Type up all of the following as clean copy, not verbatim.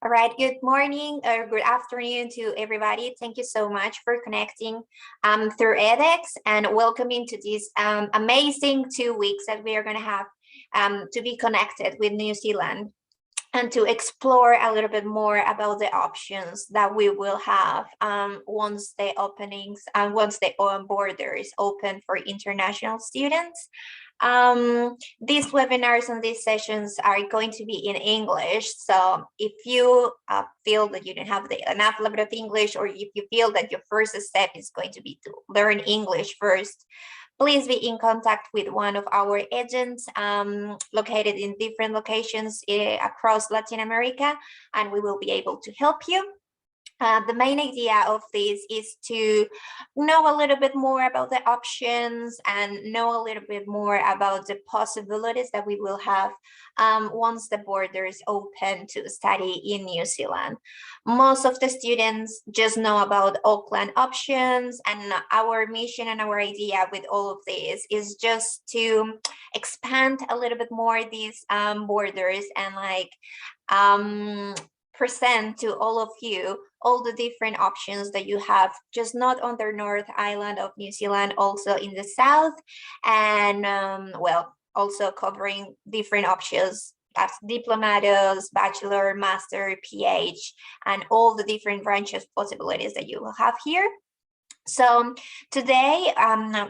All right, good morning or good afternoon to everybody. Thank you so much for connecting through edX and welcoming to these amazing 2 weeks that we are going to have to be connected with New Zealand and to explore a little bit more about the options that we will have once the openings and once the borders open for international students. These webinars and these sessions are going to be in English. So if you feel that you don't have enough level of English, or if you feel that your first step is going to be to learn English first, please be in contact with one of our agents located in different locations across Latin America, and we will be able to help you. The main idea of this is to know a little bit more about the options and know a little bit more about the possibilities that we will have once the borders open to study in New Zealand. Most of the students just know about Auckland options, and our mission and our idea with all of this is just to expand a little bit more these borders and present to all of you all the different options that you have, just not on the North Island of New Zealand, also in the South, and also covering different options as diplomados, bachelor, master, PhD, and all the different branches possibilities that you will have here. So today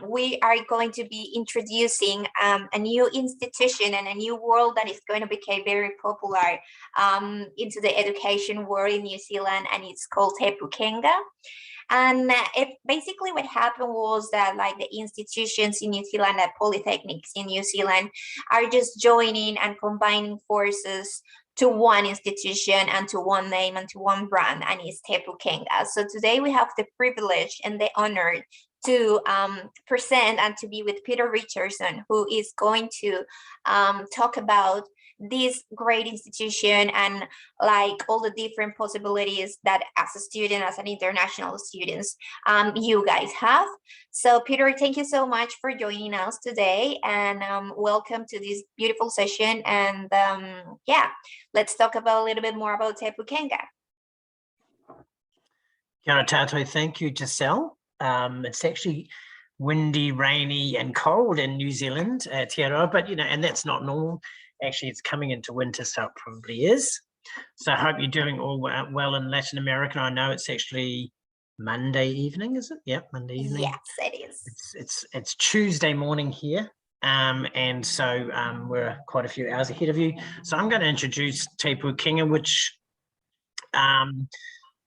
we are going to be introducing a new institution and a new world that is going to become very popular into the education world in New Zealand, and it's called Pūkenga. And basically what happened was that the institutions in New Zealand and polytechnics in New Zealand are just joining and combining forces to one institution and to one name and to one brand, and it's Pūkenga. So today we have the privilege and the honor to present and to be with Peter Richardson, who is going to talk about this great institution and all the different possibilities that as a student, as an international student, you guys have. So Peter, thank you so much for joining us today, and welcome to this beautiful session. And yeah, let's talk about a little bit more about Pūkenga. Kia ora tātou. Thank you, Giselle. It's actually windy, rainy and cold in New Zealand, Aotearoa, but and that's not normal. Actually, it's coming into winter, so it probably is. So I hope you're doing all well in Latin America. I know it's actually Monday evening, is it? Yep, Monday evening. Yes, it is. It's Tuesday morning here, and so we're quite a few hours ahead of you. So I'm going to introduce Te Pūkenga, which in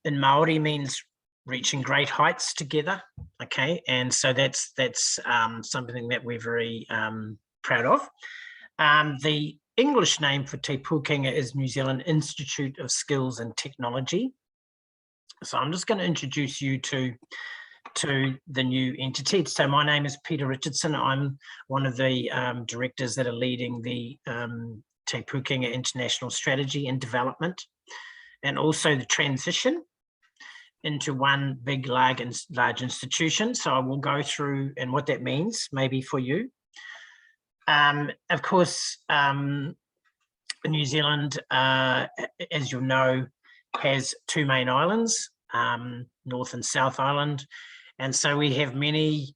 Māori means reaching great heights together. Okay, and so that's something that we're very proud of. The English name for Te Pūkenga is New Zealand Institute of Skills and Technology. So I'm just going to introduce you to the new entity. So my name is Peter Richardson. I'm one of the directors that are leading the Te Pūkenga International Strategy and Development, and also the transition into one big, large institution. So I will go through and what that means maybe for you. Of course, New Zealand, as you'll know, has two main islands, North and South Island. And so we have many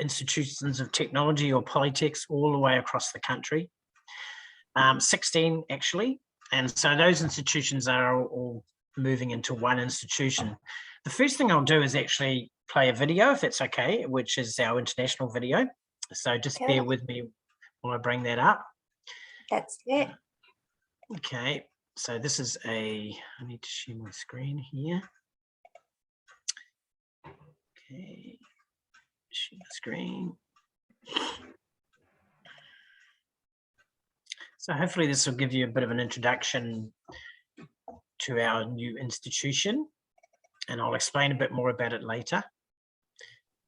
institutions of technology or polytechs all the way across the country, 16 actually. And so those institutions are all moving into one institution. The first thing I'll do is actually play a video, if that's okay, which is our international video. So just bear with me while I bring that up. That's good. Okay, so this is I need to share my screen here. Okay, share the screen. So hopefully this will give you a bit of an introduction to our new institution, and I'll explain a bit more about it later.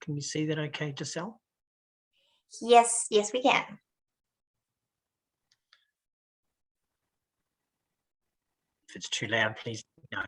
Can you see that okay, Giselle? Yes, we can. If it's too loud, please no.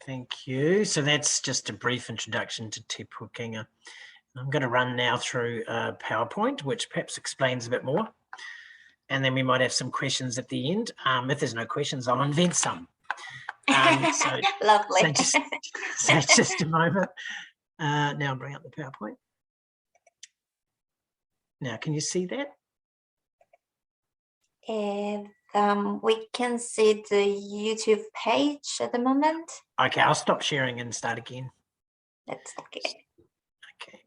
Thank you. So that's just a brief introduction to Te Pūkenga. I'm going to run now through PowerPoint, which perhaps explains a bit more. And then we might have some questions at the end. If there's no questions, I'll invent some. Lovely. So just a moment. Now I'll bring up the PowerPoint. Now, can you see that? We can see the YouTube page at the moment. Okay, I'll stop sharing and start again. That's okay. Okay.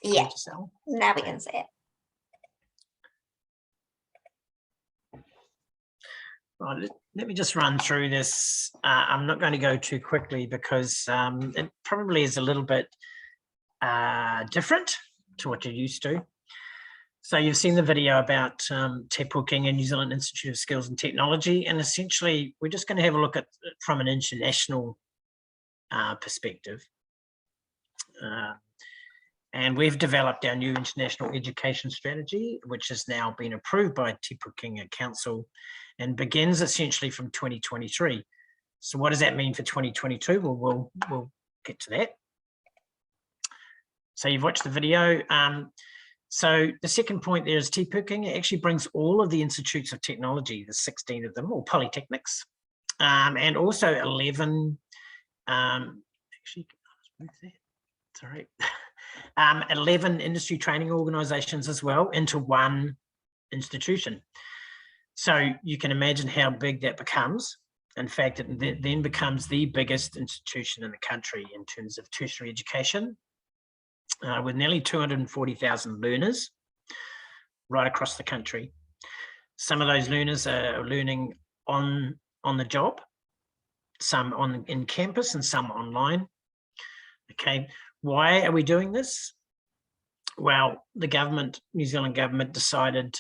Yeah, now we can see it. Right, let me just run through this. I'm not going to go too quickly because it probably is a little bit different to what you're used to. So you've seen the video about Te Pūkenga, New Zealand Institute of Skills and Technology, and essentially we're just going to have a look at it from an international perspective. And we've developed our new international education strategy, which has now been approved by Te Pūkenga Council and begins essentially from 2023. So what does that mean for 2022? Well, we'll get to that. So you've watched the video. So the second point there is Te Pūkenga actually brings all of the institutes of technology, the 16 of them, or polytechnics, and also 11, actually, I'll move that, sorry. 11 industry training organizations as well into one institution. So you can imagine how big that becomes. In fact, it then becomes the biggest institution in the country in terms of tertiary education, with nearly 240,000 learners right across the country. Some of those learners are learning on the job, some in campus and some online. Okay. Why are we doing this? Well, the government, New Zealand government, decided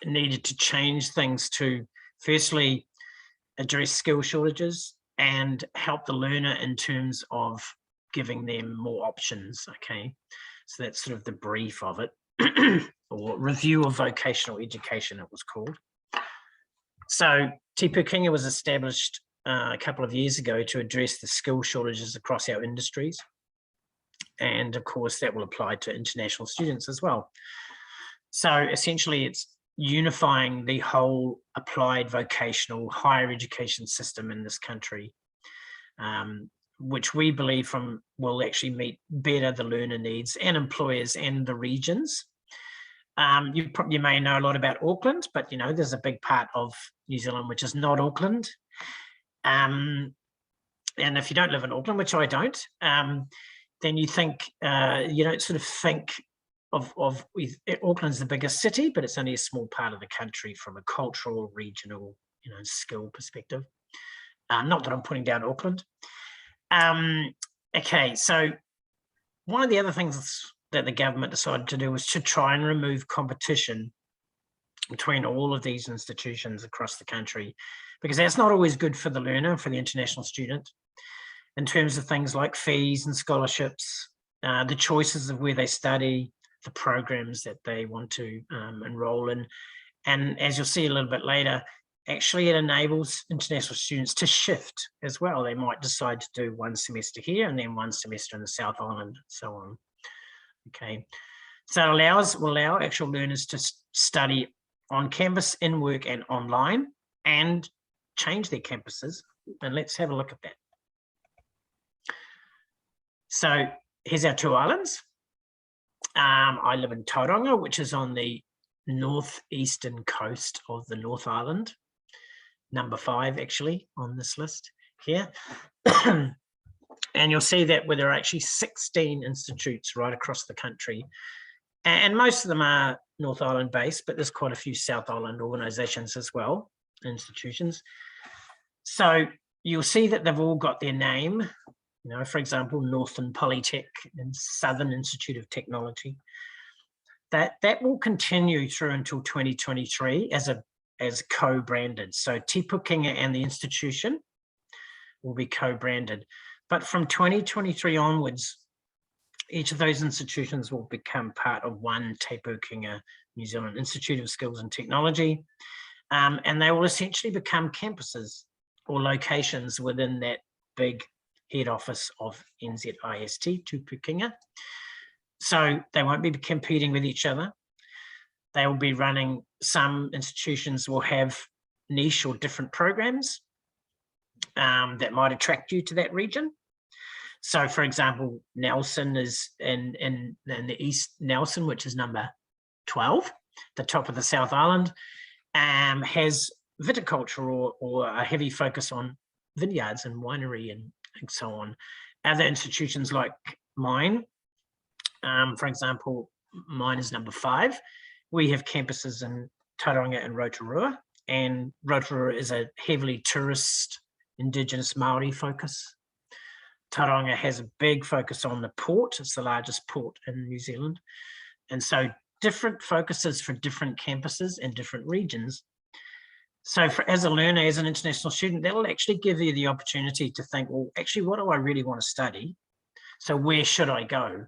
it needed to change things to firstly address skill shortages and help the learner in terms of giving them more options. Okay, so that's sort of the brief of it, or review of vocational education, it was called. So Te Pūkenga was established a couple of years ago to address the skill shortages across our industries. And of course, that will apply to international students as well. So essentially, it's unifying the whole applied vocational higher education system in this country, which we believe will actually meet better the learner needs and employers and the regions. You may know a lot about Auckland, but there's a big part of New Zealand which is not Auckland. And if you don't live in Auckland, which I don't, then you think, you don't sort of think of Auckland's the biggest city, but it's only a small part of the country from a cultural, regional, skill perspective. Not that I'm putting down Auckland. Okay, so one of the other things that the government decided to do was to try and remove competition between all of these institutions across the country, because that's not always good for the learner, for the international student, in terms of things like fees and scholarships, the choices of where they study, the programs that they want to enroll in. And as you'll see a little bit later, actually it enables international students to shift as well. They might decide to do one semester here and then one semester in the South Island, and so on. Okay, so it will allow actual learners to study on campus, in work and online, and change their campuses. And let's have a look at that. So here's our two islands. I live in Tauranga, which is on the northeastern coast of the North Island, number 5 actually on this list here. And you'll see that where there are actually 16 institutes right across the country. And most of them are North Island based, but there's quite a few South Island organisations as well, institutions. So you'll see that they've all got their name. For example, Northern Polytech and Southern Institute of Technology. That will continue through until 2023 as co-branded. So Te Pūkenga and the institution will be co-branded. But from 2023 onwards, Each of those institutions will become part of one Te Pūkenga New Zealand Institute of Skills and Technology, and they will essentially become campuses or locations within that big head office of NZIST, Te Pūkenga. So they won't be competing with each other. They will be running, some institutions will have niche or different programs that might attract you to that region. So for example, Nelson is in the East Nelson, which is number 12, the top of the South Island, has viticulture or a heavy focus on vineyards and winery and so on. Other institutions like mine, for example, mine is number 5. We have campuses in Tauranga and Rotorua, and Rotorua is a heavily tourist, Indigenous Māori focus. Tauranga has a big focus on the port. It's the largest port in New Zealand. And so different focuses for different campuses and different regions. So as a learner, as an international student, that will actually give you the opportunity to think, well, actually, what do I really want to study? So where should I go?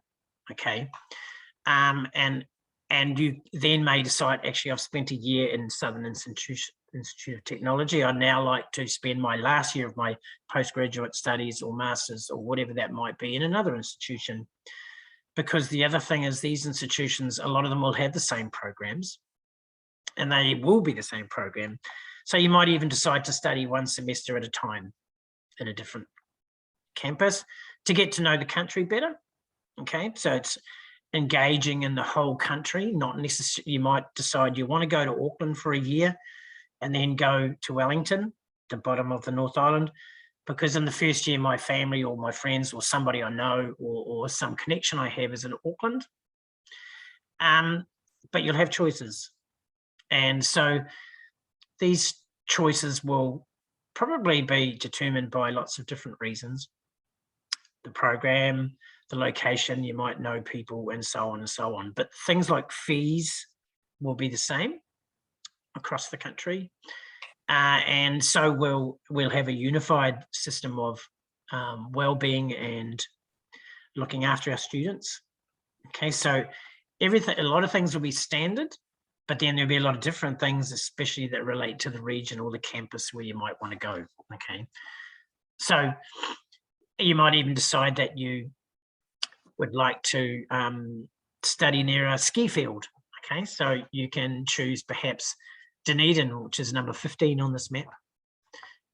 Okay. And you then may decide, actually, I've spent a year in Southern Institute of Technology. I'd now like to spend my last year of my postgraduate studies or masters or whatever that might be in another institution. Because the other thing is, these institutions, a lot of them will have the same programs, and they will be the same program. So you might even decide to study one semester at a time in a different campus to get to know the country better. Okay, so it's engaging in the whole country, not necessarily. You might decide you want to go to Auckland for a year and then go to Wellington, the bottom of the North Island, because in the first year, my family or my friends or somebody I know or some connection I have is in Auckland. But you'll have choices. And so these choices will probably be determined by lots of different reasons. The program, the location, you might know people, and so on and so on. But things like fees will be the same across the country. And so we'll have a unified system of well-being and looking after our students. Okay, so everything, a lot of things will be standard, but then there'll be a lot of different things, especially that relate to the region or the campus where you might want to go. Okay, so you might even decide that you would like to study near a ski field. Okay, so you can choose perhaps Dunedin, which is number 15 on this map,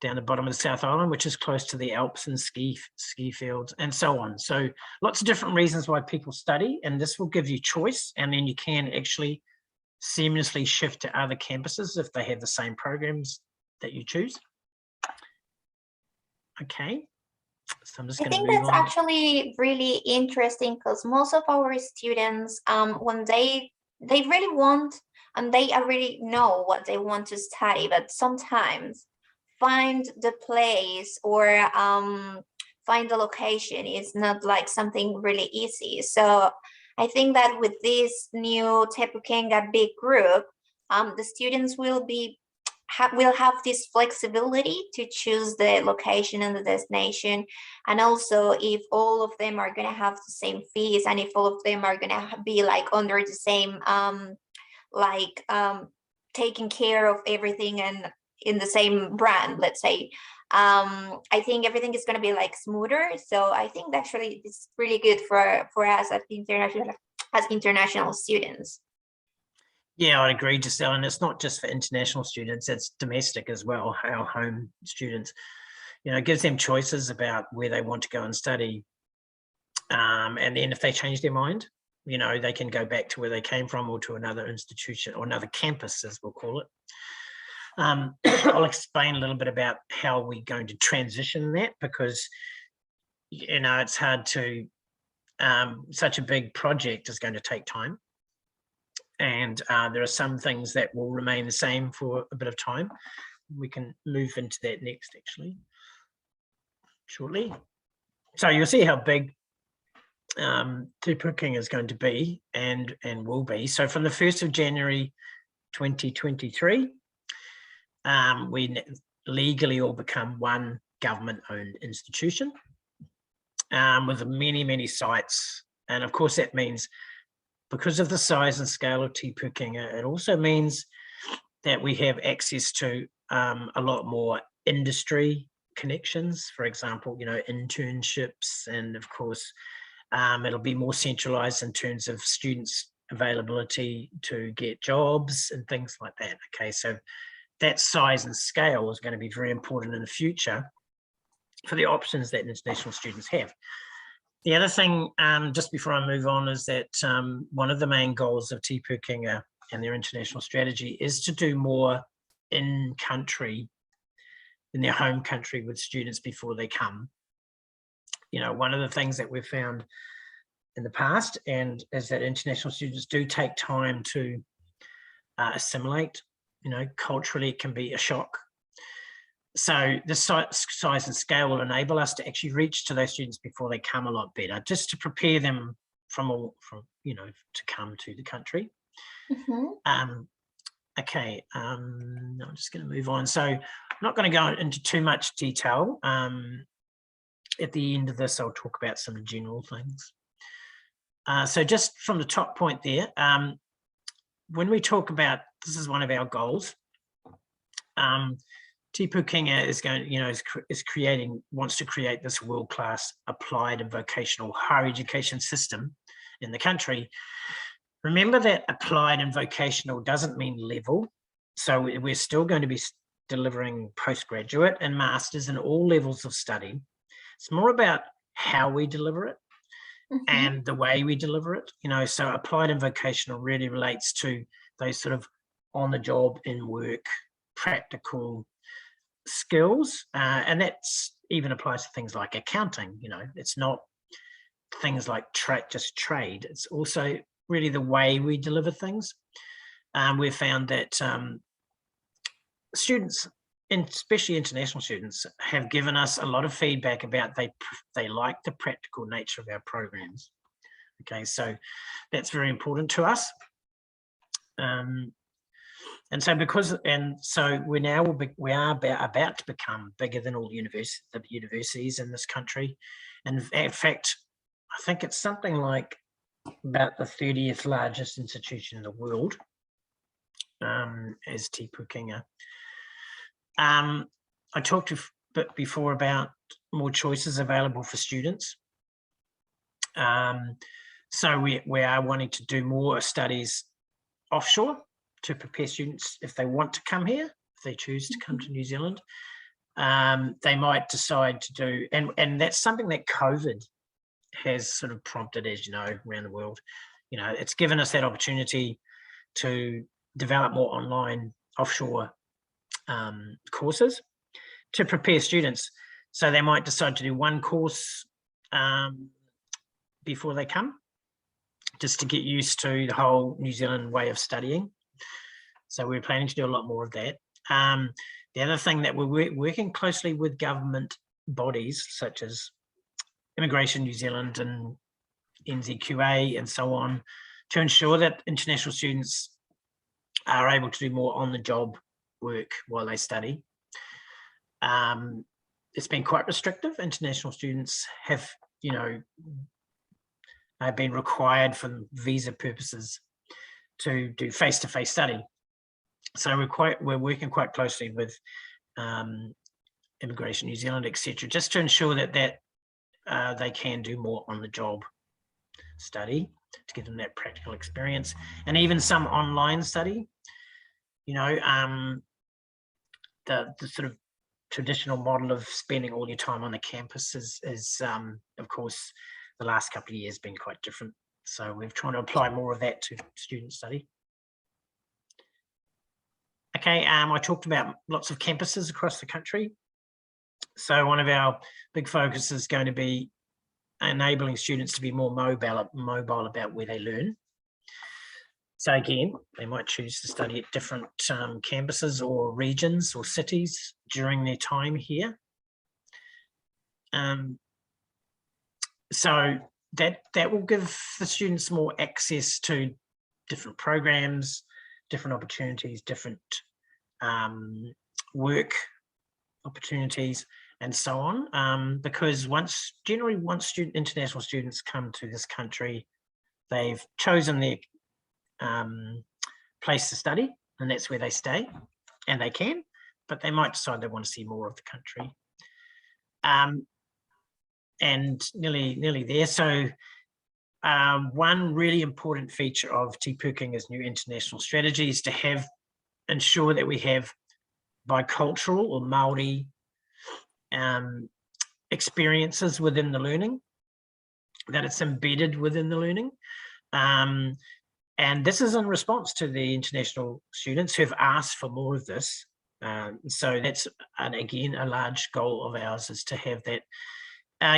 down the bottom of the South Island, which is close to the Alps and ski fields and so on. So lots of different reasons why people study, and this will give you choice, and then you can actually seamlessly shift to other campuses if they have the same programs that you choose. Okay, so I'm just going to move on. I think that's actually really interesting, because most of our students, when they really want, and they already know what they want to study, but sometimes find the place or find the location is not like something really easy. So I think that with this new Te Pūkenga big group, the students will have this flexibility to choose the location and the destination. And also, if all of them are going to have the same fees, and if all of them are going to be like under the same taking care of everything and in the same brand, let's say, I think everything is going to be like smoother. So I think actually it's really good for us as international students. Yeah, I'd agree, Giselle, and it's not just for international students, it's domestic as well, our home students. You know, it gives them choices about where they want to go and study. And then if they change their mind, you know, they can go back to where they came from or to another institution or another campus, as we'll call it. I'll explain a little bit about how we're going to transition that, because, you know, it's hard to, such a big project is going to take time. And there are some things that will remain the same for a bit of time. We can move into that next, actually, shortly. So you'll see how big Te Pūkenga is going to be and will be. So from the 1st of January 2023, we legally all become one government-owned institution with many, many sites And of course, that means because of the size and scale of Pūkenga, it also means that we have access to a lot more industry connections, for example, internships, and of course, it'll be more centralized in terms of students' availability to get jobs and things like that. Okay, so that size and scale is going to be very important in the future for the options that international students have. The other thing, just before I move on, is that one of the main goals of Pūkenga and their international strategy is to do more in their home country with students before they come. One of the things that we've found in the past is that international students do take time to assimilate. Culturally it can be a shock. So the size and scale will enable us to actually reach to those students before they come a lot better, just to prepare them to come to the country. Okay, I'm just going to move on. So I'm not going to go into too much detail. At the end of this, I'll talk about some general things. So just from the top point there, when we talk about, this is one of our goals, Pūkenga wants to create this world-class applied and vocational higher education system in the country. Remember that applied and vocational doesn't mean level. So we're still going to be delivering postgraduate and masters in all levels of study. It's more about how we deliver it and the way we deliver it. So applied and vocational really relates to those sort of on-the-job, in-work, practical skills, and that's even applies to things like accounting. It's not things like just trade. It's also really the way we deliver things. We've found that students, and especially international students, have given us a lot of feedback about they like the practical nature of our programs. Okay, so that's very important to us. And so we are about to become bigger than all the universities in this country. And in fact, I think it's something like about the 30th largest institution in the world, as Pūkenga. I talked a bit before about more choices available for students. So we are wanting to do more studies offshore to prepare students if they want to come here, if they choose to come to New Zealand. They might decide to do, and that's something that COVID has sort of prompted, as you know, around the world. It's given us that opportunity to develop more online offshore courses to prepare students. So they might decide to do one course before they come, just to get used to the whole New Zealand way of studying. So we're planning to do a lot more of that. The other thing that we're working closely with government bodies such as Immigration New Zealand and NZQA and so on, to ensure that international students are able to do more on-the-job work while they study. It's been quite restrictive. International students have, been required for visa purposes to do face-to-face study. So we're working quite closely with Immigration New Zealand, etc., just to ensure that they can do more on-the-job study to give them that practical experience, and even some online study. The sort of traditional model of spending all your time on the campus is of course, the last couple of years been quite different. So we're trying to apply more of that to student study. Okay, I talked about lots of campuses across the country. So one of our big focuses is going to be enabling students to be more mobile about where they learn. So again, they might choose to study at different campuses or regions or cities during their time here. So that will give the students more access to different programs, different opportunities, different work opportunities, and so on, because generally once international students come to this country, they've chosen their place to study, and that's where they stay, and they can, but they might decide they want to see more of the country. And nearly there. So one really important feature of Te Pūkenga's new international strategy is to ensure that we have bicultural or Māori experiences within the learning, that it's embedded within the learning. And this is in response to the international students who have asked for more of this. So that's, again, a large goal of ours, is to have that,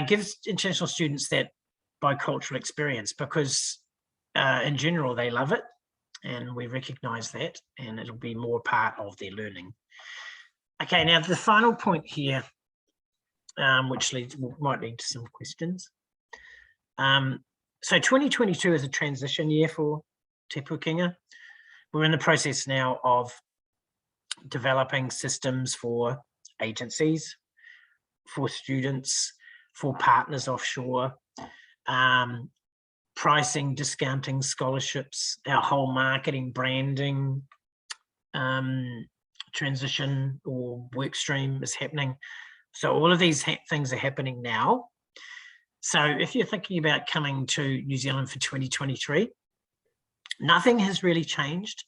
gives international students that bicultural experience, because in general they love it, and we recognise that, and it'll be more part of their learning. Okay, now the final point here, which might lead to some questions. So 2022 is a transition year for Te Pūkenga. We're in the process now of developing systems for agencies, for students, for partners offshore, pricing, discounting, scholarships, our whole marketing, branding transition or work stream is happening. So all of these things are happening now. So if you're thinking about coming to New Zealand for 2023, nothing has really changed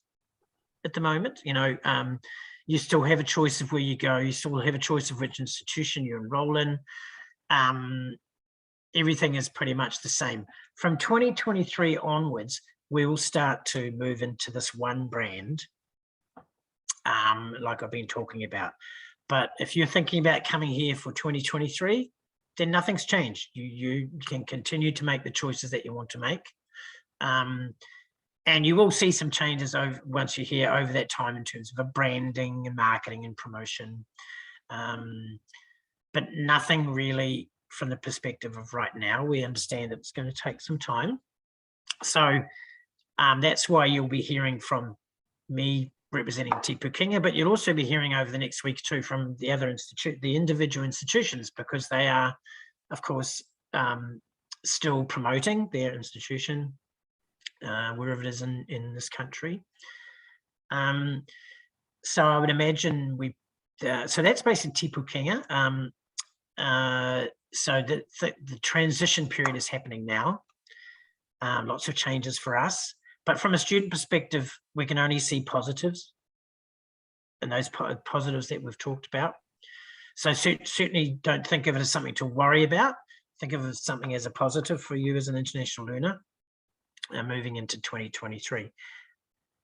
at the moment. You know, you still have a choice of where you go. You still have a choice of which institution you enroll in. Everything is pretty much the same. From 2023 onwards, we will start to move into this one brand, like I've been talking about. But if you're thinking about coming here for 2023, then nothing's changed. You can continue to make the choices that you want to make. And you will see some changes once you're here over that time in terms of branding and marketing and promotion. But nothing really from the perspective of right now. We understand that it's going to take some time. So that's why you'll be hearing from me representing Te Pūkenga, but you'll also be hearing over the next week too from the other the individual institutions, because they are, of course, still promoting their institution wherever it is in this country. So I would imagine so that's basically Te Pūkenga. So the transition period is happening now. Lots of changes for us, but from a student perspective, we can only see positives, and those positives that we've talked about. So certainly don't think of it as something to worry about. Think of it as something as a positive for you as an international learner moving into 2023.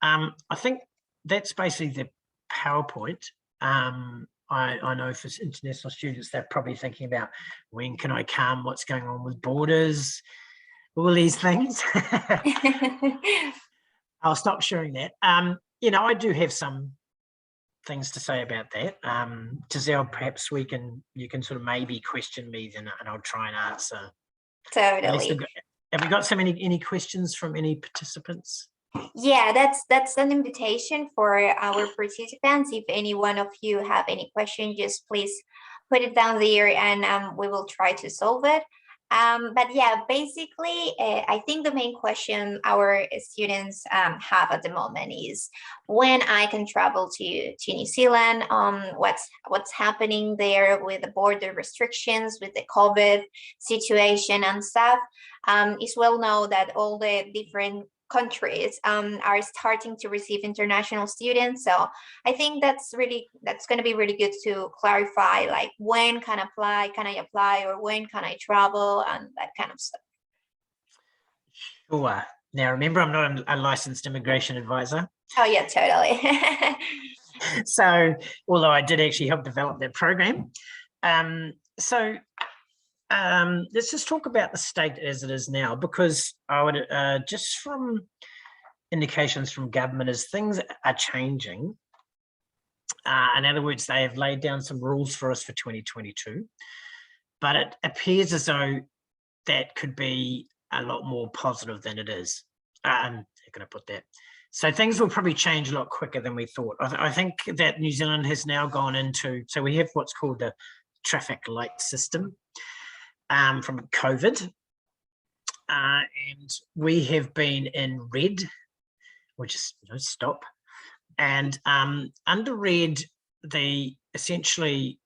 I think that's basically the PowerPoint. I know for international students, they're probably thinking about, when can I come? What's going on with borders? All these things. I'll stop sharing that. You know, I do have some things to say about that. Giselle, perhaps you can sort of maybe question me then, and I'll try and answer. Totally. Have we got any questions from any participants? Yeah, that's an invitation for our participants. If any one of you have any questions, just please put it down there, and we will try to solve it. But yeah, basically, I think the main question our students have at the moment is when I can travel to New Zealand, what's happening there with the border restrictions, with the COVID situation and stuff. It's well known that all the different countries are starting to receive international students. So I think that's going to be really good to clarify, like, when can I apply, or when can I travel, and that kind of stuff. Sure. Now, remember, I'm not a licensed immigration advisor. Oh yeah, totally. So, although I did actually help develop that program. Let's just talk about the state as it is now, because I would just from indications from government as things are changing. In other words, they have laid down some rules for us for 2022, but it appears as though that could be a lot more positive than it is. How can I put that? So things will probably change a lot quicker than we thought. I think that New Zealand has now gone into, so we have what's called the traffic light system from COVID. And we have been in red, which is stop. And under red, essentially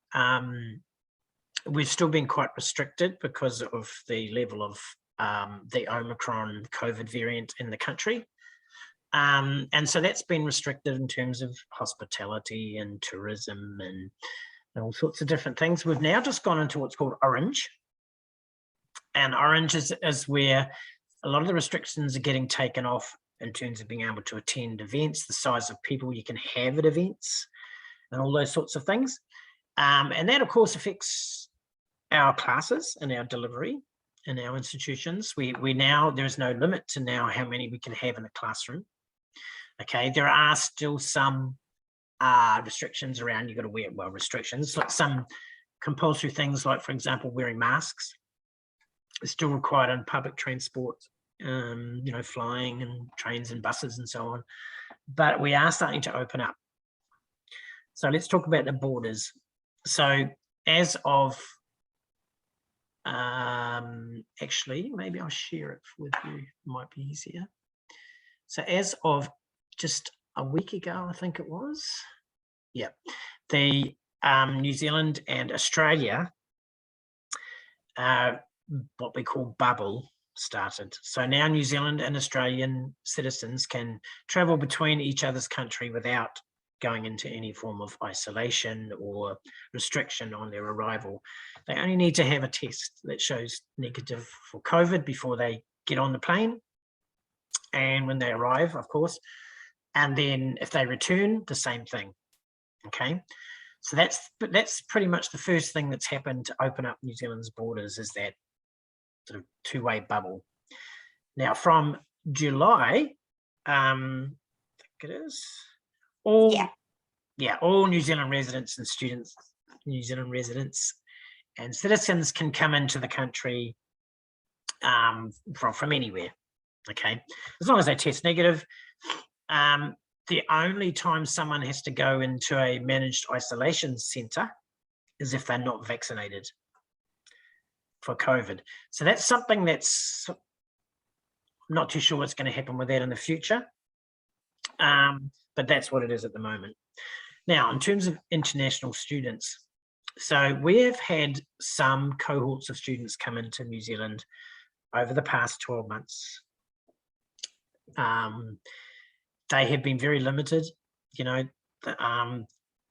we've still been quite restricted because of the level of the Omicron COVID variant in the country. And so that's been restricted in terms of hospitality and tourism and all sorts of different things. We've now just gone into what's called orange. And orange is where a lot of the restrictions are getting taken off in terms of being able to attend events, the size of people you can have at events, and all those sorts of things. And that, of course, affects our classes and our delivery in our institutions. We now, there's no limit to now how many we can have in a classroom. Okay, there are still some restrictions around, you've got to wear, well, restrictions, like some compulsory things, like, for example, wearing masks is still required on public transport, flying and trains and buses and so on. But we are starting to open up. So let's talk about the borders. So as of, actually, maybe I'll share it with you, it might be easier. So as of just a week ago, I think it was, yeah, the New Zealand and Australia, what we call bubble, started. So now New Zealand and Australian citizens can travel between each other's country without going into any form of isolation or restriction on their arrival. They only need to have a test that shows negative for COVID before they get on the plane and when they arrive, of course. And then if they return, the same thing. Okay, so that's pretty much the first thing that's happened to open up New Zealand's borders, is that sort of two-way bubble. Now from July, I think it is, all New Zealand residents and students, New Zealand residents and citizens can come into the country from anywhere. Okay, as long as they test negative. The only time someone has to go into a managed isolation centre is if they're not vaccinated for COVID. So that's something that's, I'm not too sure what's going to happen with that in the future, but that's what it is at the moment. Now, in terms of international students, so we have had some cohorts of students come into New Zealand over the past 12 months. They have been very limited,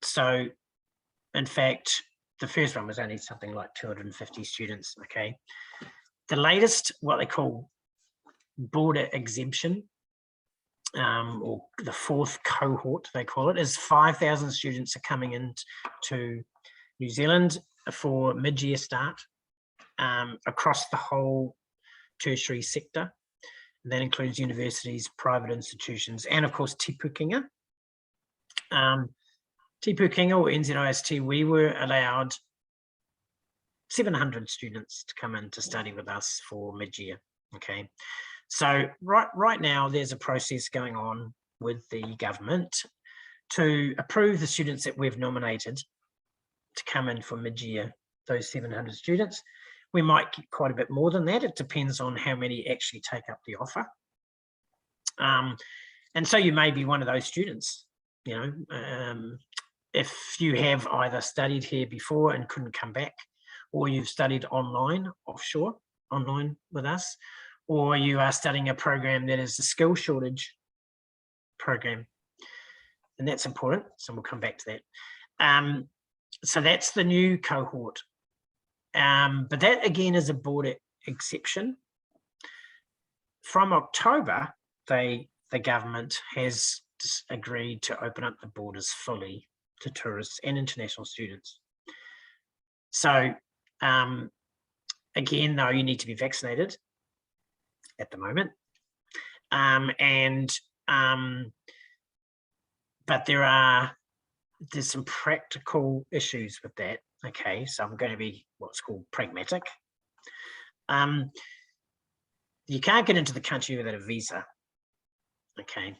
so in fact, the first one was only something like 250 students, okay? The latest, what they call border exemption, or the fourth cohort, they call it, is 5,000 students are coming into New Zealand for mid-year start across the whole tertiary sector. And that includes universities, private institutions, and of course, Pūkenga. Pūkenga or NZIST, we were allowed 700 students to come in to study with us for mid-year, okay? So right now, there's a process going on with the government to approve the students that we've nominated to come in for mid-year, those 700 students. We might get quite a bit more than that. It depends on how many actually take up the offer. And so you may be one of those students, if you have either studied here before and couldn't come back, or you've studied online, offshore, online with us, or you are studying a program that is a skill shortage program. And that's important, so we'll come back to that. So that's the new cohort. But that again is a border exception. From October, the government has agreed to open up the borders fully to tourists and international students. So again, though, you need to be vaccinated at the moment. But there's some practical issues with that. Okay, so I'm going to be what's called pragmatic. You can't get into the country without a visa. Okay,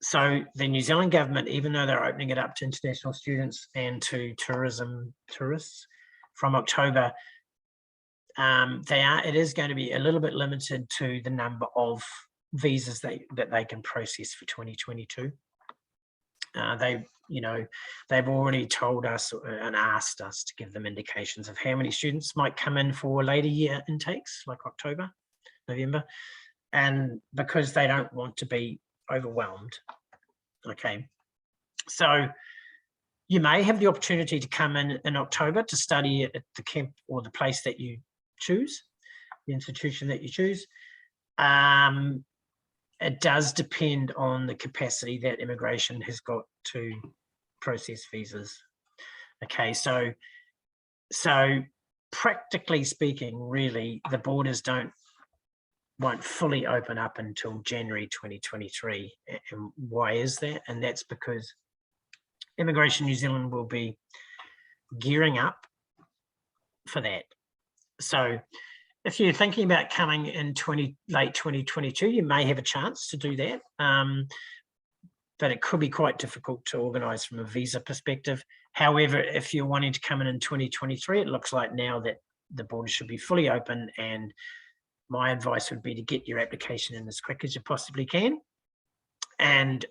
so the New Zealand government, even though they're opening it up to international students and to tourists, from October, it is going to be a little bit limited to the number of visas that they can process for 2022. They've already told us and asked us to give them indications of how many students might come in for later year intakes, like October, November, and because they don't want to be overwhelmed. Okay, so you may have the opportunity to come in October to study at the camp or the place that you choose, the institution that you choose. It does depend on the capacity that immigration has got to process visas. Okay, so practically speaking, really, the borders won't fully open up until January 2023. And why is that? And that's because Immigration New Zealand will be gearing up for that. So if you're thinking about coming in late 2022, you may have a chance to do that, but it could be quite difficult to organise from a visa perspective. However, if you're wanting to come in 2023, it looks like now that the borders should be fully open, and my advice would be to get your application in as quick as you possibly can, and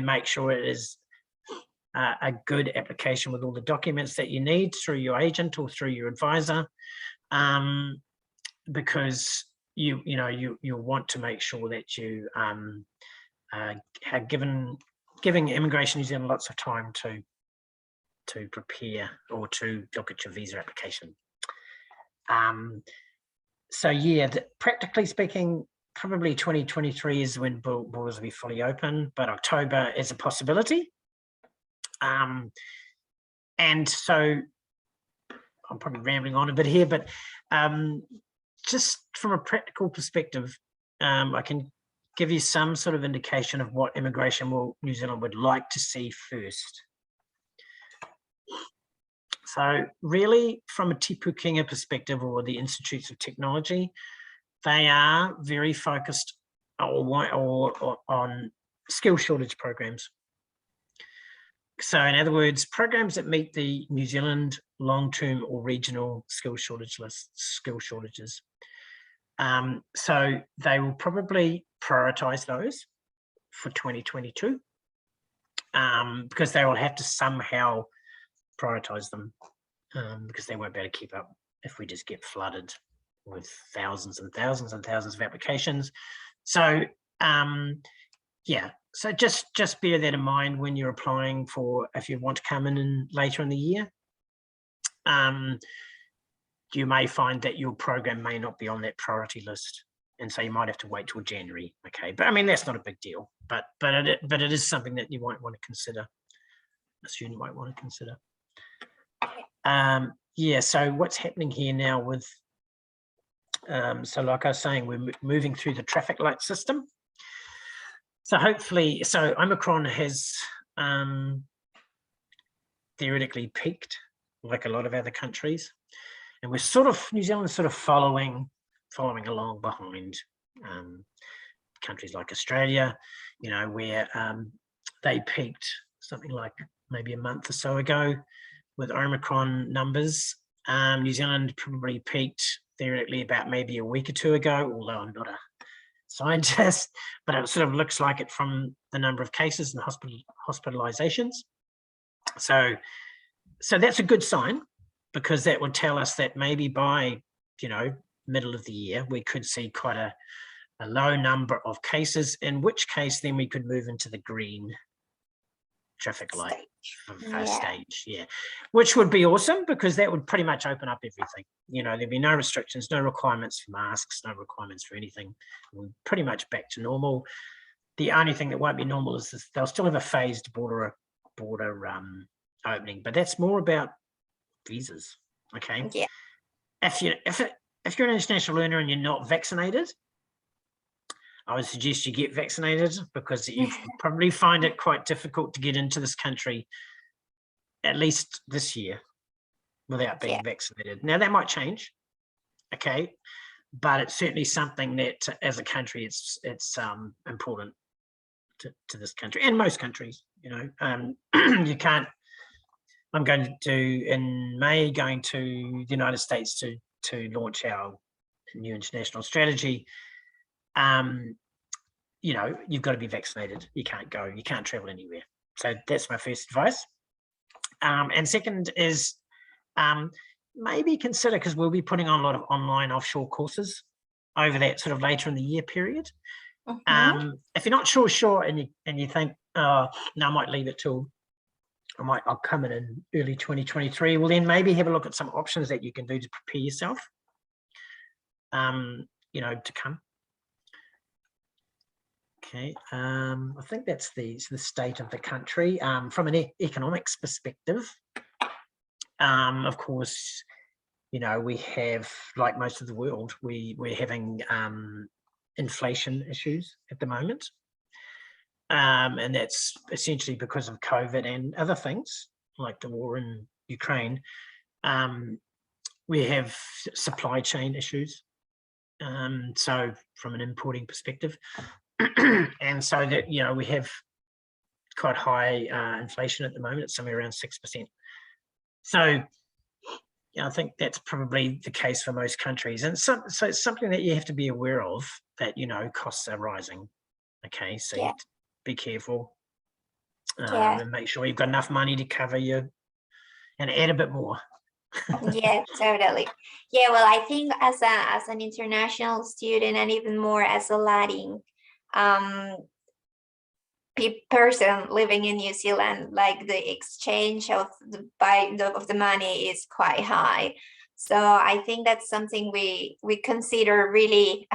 make sure it is a good application with all the documents that you need through your agent or through your advisor. Because you want to make sure that you have giving Immigration New Zealand lots of time to prepare or to look at your visa application. So yeah, practically speaking, probably 2023 is when borders will be fully open, but October is a possibility. And so I'm probably rambling on a bit here, but just from a practical perspective, I can give you some sort of indication of what Immigration New Zealand would like to see first. So really, from a Pūkenga perspective, or the Institutes of Technology, they are very focused on skill shortage programs. So in other words, programs that meet the New Zealand long-term or regional skill shortages. So they will probably prioritise those for 2022, because they will have to somehow prioritise them, because they won't be able to keep up if we just get flooded with thousands and thousands and thousands of applications. So yeah, so just bear that in mind when you're applying for, if you want to come in later in the year. You may find that your program may not be on that priority list, and so you might have to wait till January. Okay, but I mean, that's not a big deal, but it is something that you might want to consider. A student might want to consider. Yeah, so what's happening here now with, so like I was saying, we're moving through the traffic light system. So hopefully, so Omicron has theoretically peaked, like a lot of other countries, and we're sort of, New Zealand's sort of following along behind countries like Australia, you know, where they peaked something like maybe a month or so ago with Omicron numbers. New Zealand probably peaked theoretically about maybe a week or two ago, although I'm not a scientist, but it sort of looks like it from the number of cases and hospitalizations. So that's a good sign, because that would tell us that maybe by, you know, middle of the year, we could see quite a low number of cases, in which case then we could move into the green traffic light stage, yeah, which would be awesome, because that would pretty much open up everything. You know, there'd be no restrictions, no requirements for masks, no requirements for anything. We're pretty much back to normal. The only thing that won't be normal is this, they'll still have a phased border opening, but that's more about visas. Okay, yeah. If you're an international learner and you're not vaccinated, I would suggest you get vaccinated, because you probably find it quite difficult to get into this country, at least this year, without being vaccinated. Now that might change, okay, but it's certainly something that, as a country, it's important to this country and most countries. You know, you can't I'm going to, in May, going to the United States to launch our new international strategy. You know, you've got to be vaccinated. You can't travel anywhere. So that's my first advice. And second is maybe consider, because we'll be putting on a lot of online offshore courses over that sort of later in the year period. If you're not sure, and you think, oh, no, I might leave it till I'll come in early 2023. Well, then maybe have a look at some options that you can do to prepare yourself, you know, to come. Okay, I think that's the state of the country. From an economics perspective, of course, you know, we have, like most of the world, we're having inflation issues at the moment. And that's essentially because of COVID and other things like the war in Ukraine. We have supply chain issues. So from an importing perspective, and so that, you know, we have quite high inflation at the moment. It's somewhere around 6%. So, you know, I think that's probably the case for most countries. And so it's something that you have to be aware of, that, you know, costs are rising. Okay, so you have to be careful and make sure you've got enough money to cover you and add a bit more. Yeah, totally. Yeah, well, I think as an international student, and even more as a Latin person living in New Zealand, like the exchange of the money is quite high. So I think that's something we consider really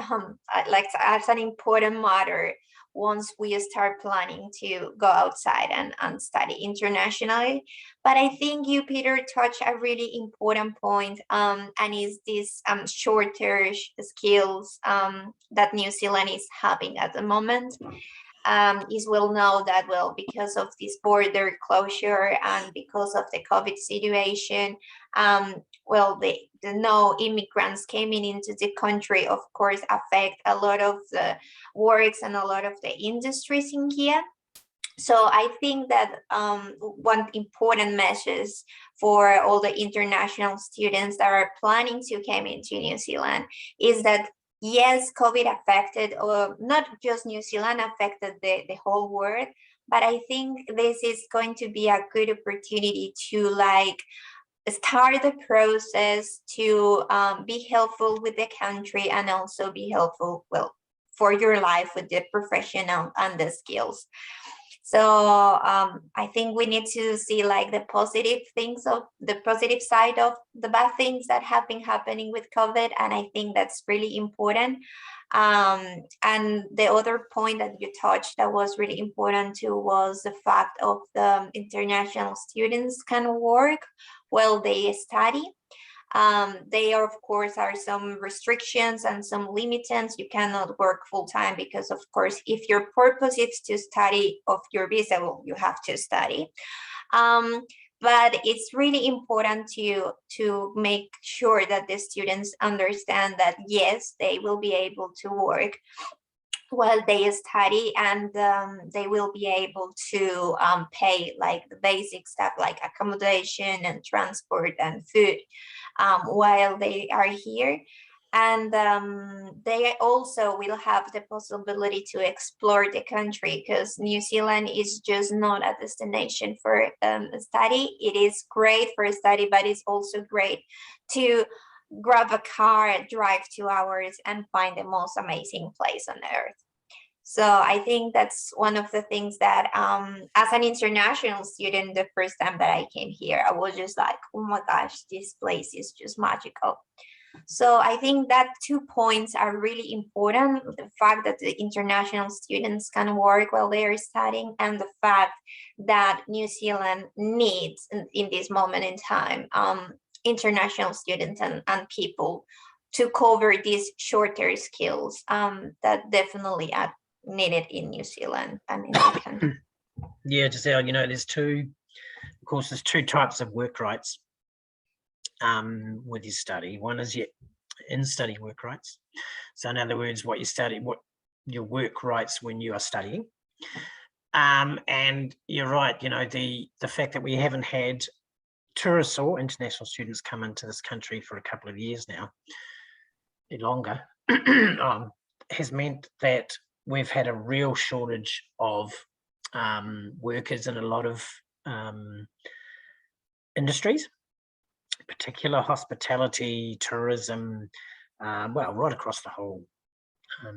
like as an important matter once we start planning to go outside and study internationally. But I think you, Peter, touched a really important point, and is this shorter skills that New Zealand is having at the moment. Is well known that, well, because of this border closure and because of the COVID situation, well, the no immigrants coming into the country, of course, affect a lot of the works and a lot of the industries in here. So I think that one important message for all the international students that are planning to come into New Zealand is that, yes, COVID affected, not just New Zealand, affected the whole world, but I think this is going to be a good opportunity to like start the process to be helpful with the country and also be helpful, well, for your life with the professional and the skills. So I think we need to see like the positive things of the positive side of the bad things that have been happening with COVID. And I think that's really important. And the other point that you touched that was really important too was the fact of the international students can work while they study. There, of course, are some restrictions and some limitants. You cannot work full time because, of course, if your purpose is to study of your visa, well, you have to study. But it's really important to make sure that the students understand that, yes, they will be able to work while they study, and they will be able to pay like the basic stuff like accommodation and transport and food while they are here. And they also will have the possibility to explore the country, because New Zealand is just not a destination for study. It is great for study, but it's also great to grab a car, drive 2 hours, and find the most amazing place on earth. So I think that's one of the things that as an international student, the first time that I came here, I was just like, oh my gosh, this place is just magical. So I think that 2 points are really important: the fact that the international students can work while they are studying, and the fact that New Zealand needs in this moment in time international students and people to cover these shorter skills that definitely are needed in New Zealand and in the country. Yeah, Giselle, you know, there's two types of work rights with your study. One is your in-study work rights. So in other words, what your work rights when you are studying. And you're right, you know, the fact that we haven't had tourists or international students come into this country for a couple of years now, longer, has meant that we've had a real shortage of workers in a lot of industries, in particular hospitality, tourism, well, right across the whole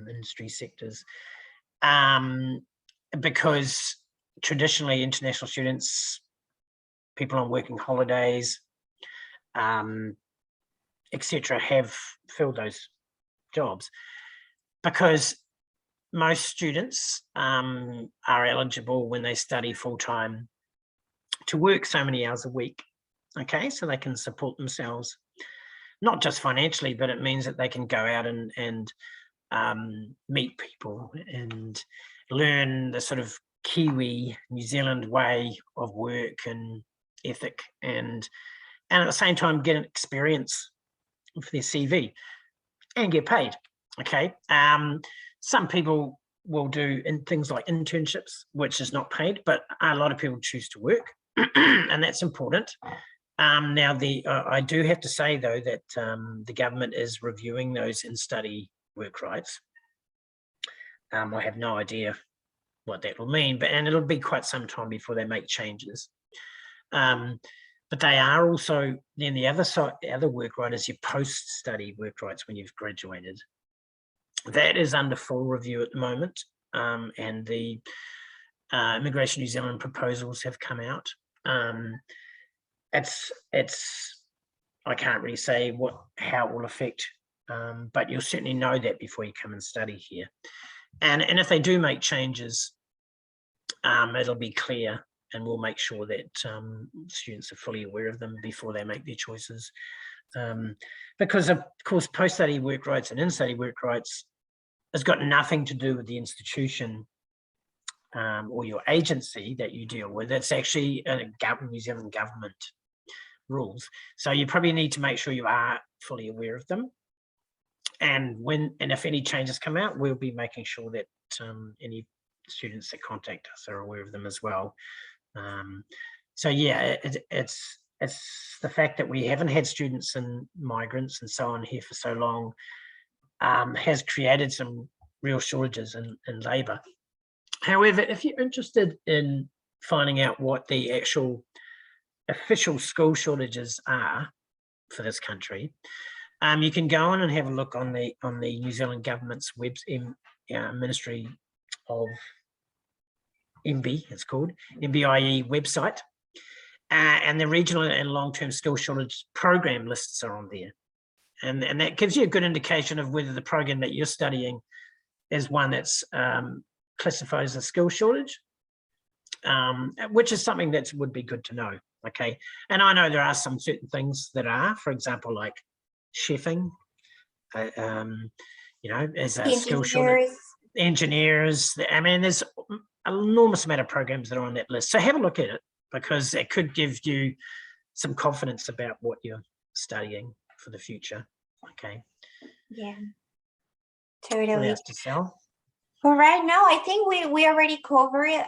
industry sectors, because traditionally international students, people on working holidays, etc., have filled those jobs, because most students are eligible when they study full-time to work so many hours a week, okay, so they can support themselves, not just financially, but it means that they can go out and meet people and learn the sort of Kiwi, New Zealand way of work and ethic, and at the same time get an experience for their CV and get paid, okay? Some people will do things like internships, which is not paid, but a lot of people choose to work, and that's important. Now, I do have to say, though, that the government is reviewing those in-study work rights. I have no idea what that will mean, and it'll be quite some time before they make changes. But they are also, then the other side, the other work right is your post-study work rights when you've graduated. That is under full review at the moment, and the Immigration New Zealand proposals have come out. I can't really say how it will affect, but you'll certainly know that before you come and study here. And if they do make changes, it'll be clear, and we'll make sure that students are fully aware of them before they make their choices. Because of course, post-study work rights and in-study work rights has got nothing to do with the institution or your agency that you deal with. It's actually New Zealand government rules. So you probably need to make sure you are fully aware of them. And if any changes come out, we'll be making sure that any students that contact us are aware of them as well. So yeah, it's the fact that we haven't had students and migrants and so on here for so long has created some real shortages in labour. However, if you're interested in finding out what the actual official school shortages are for this country, you can go on and have a look on the New Zealand government's Ministry of MB, it's called MBIE website, and the regional and long-term skill shortage program lists are on there, and that gives you a good indication of whether the program that you're studying is one that's classified as a skill shortage, which is something that would be good to know. Okay, and I know there are some certain things that are, for example, like chefing, you know, as a skill shortage. Engineers. I mean, there's an enormous amount of programs that are on that list. So have a look at it, because it could give you some confidence about what you're studying for the future. Okay. Yeah, totally. What else to sell? For right now, I think we already covered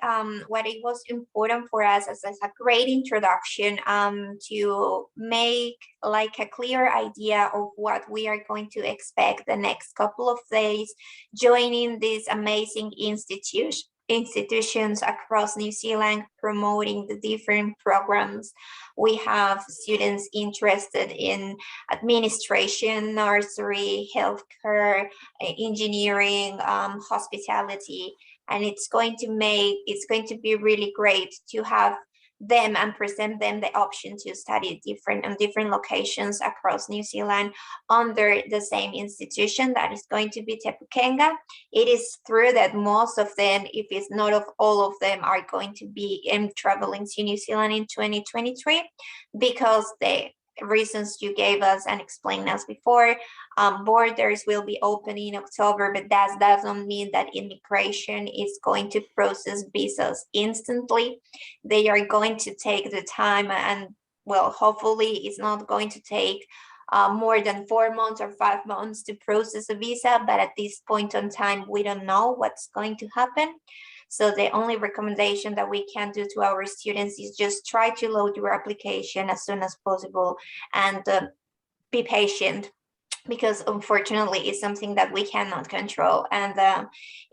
what it was important for us as a great introduction to make like a clear idea of what we are going to expect the next couple of days joining these amazing institutions across New Zealand, promoting the different programs. We have students interested in administration, nursery, healthcare, engineering, hospitality, and it's going to be really great to have them and present them the option to study different locations across New Zealand under the same institution. That is going to be Te Pūkenga. It is true that most of them, if it's not of all of them, are going to be traveling to New Zealand in 2023 because the reasons you gave us and explained us before. Borders will be open in October, but that doesn't mean that immigration is going to process visas instantly. They are going to take the time, and well, hopefully it's not going to take more than 4 months or 5 months to process a visa, but at this point in time, we don't know what's going to happen. So the only recommendation that we can do to our students is just try to load your application as soon as possible, and be patient, because unfortunately it's something that we cannot control. And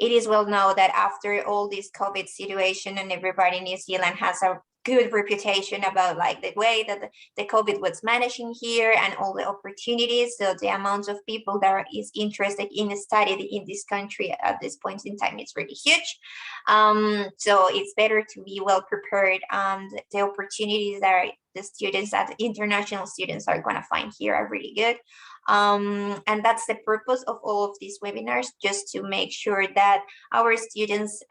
it is well known that after all this COVID situation, and everybody in New Zealand has a good reputation about like the way that the COVID was managing here and all the opportunities. So the amount of people that is interested in studying in this country at this point in time is really huge. So it's better to be well prepared, and the opportunities that the students, that international students are going to find here are really good. And that's the purpose of all of these webinars, just to make sure that our students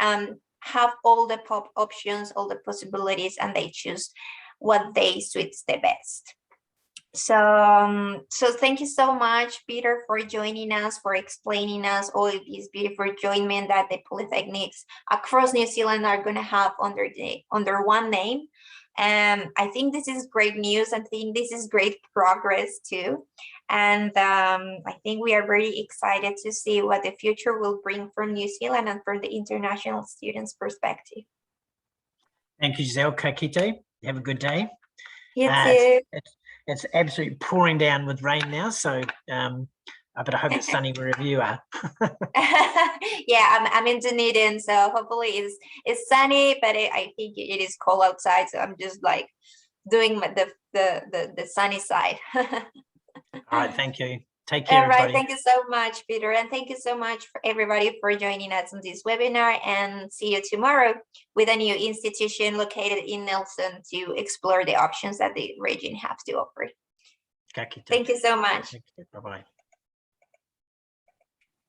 have all the options, all the possibilities, and they choose what they suits the best. So thank you so much, Peter, for joining us, for explaining us all of these beautiful joinment that the polytechnics across New Zealand are going to have under one name. I think this is great news. I think this is great progress too. And I think we are very excited to see what the future will bring from New Zealand and from the international students' perspective. Thank you, Giselle. Ka kite. Have a good day. You too. It's absolutely pouring down with rain now, so I better hope it's sunny wherever you are. Yeah, I'm in Dunedin, so hopefully it's sunny, but I think it is cold outside, so I'm just like doing the sunny side. All right, thank you. Take care, all right, everybody. thank you so much, Peter, and thank you so much for everybody for joining us on this webinar, and see you tomorrow with a new institution located in Nelson to explore the options that the region has to offer. Ka kite. Thank you so much. Bye-bye.